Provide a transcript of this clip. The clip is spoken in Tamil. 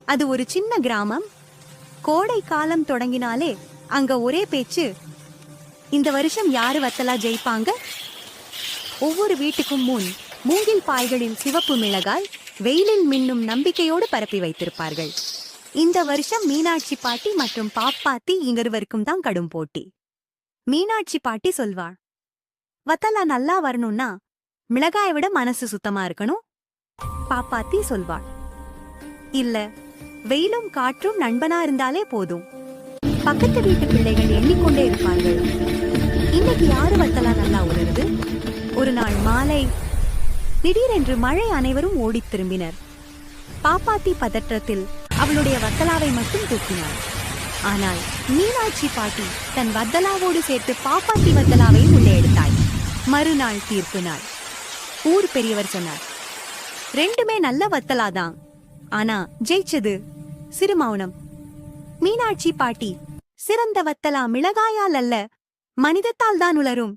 அது ஒரு சின்ன கிராமம். கோடை காலம் தொடங்கினாலே அங்க ஒரே பேச்சு, இந்த வருஷம் யாரு வத்தலா ஜெயிப்பாங்க. ஒவ்வொரு வீட்டுக்கும் முன் மூங்கில் பாய்களில் சிவப்பு மிளகாய் வெயிலில் மின்னும் நம்பிக்கையோடு பரப்பி வைத்திருப்பார்கள். இந்த வருஷம் மீனாட்சி பாட்டி மற்றும் பாப்பாத்தி இருவருக்கும் தான் கடும் போட்டி. மீனாட்சி பாட்டி சொல்வாள், வத்தலா நல்லா வரணும்னா மிளகாயை விட மனசு சுத்தமா இருக்கணும். பாப்பாத்தி சொல்வாள், இல்ல, வெயிலும் காற்றும் நண்பனா இருந்தாலே போதும். பக்கத்து வீட்டு பிள்ளைகள் எண்ணிக்கொண்டே இருப்பார்கள், இன்னைக்கு யாரு வத்தலா நல்லா உணருது. ஒரு நாள் மாலை திடீரென்று மழை, அனைவரும் ஓடித் திரும்பினர். பாப்பாத்தி பதற்றத்தில் அவளுடைய வத்தலாவை மட்டும் தூக்கினாள். ஆனால் மீனாட்சி பாட்டி தன் வத்தலாவோடு சேர்த்து பாப்பாத்தி வத்தலாவையும் உள்ளே எடுத்தாள். மறுநாள் தீர்ப்பு நாள். ஊர் பெரியவர் சொன்னார், ரெண்டுமே நல்ல வத்தலாதான், ஆனா ஜெயிச்சது. சிறு மௌனம். மீனாட்சி பாட்டி, சிறந்த வத்தலா மிளகாயால் அல்ல, மனிதத்தால் தான் உலரும்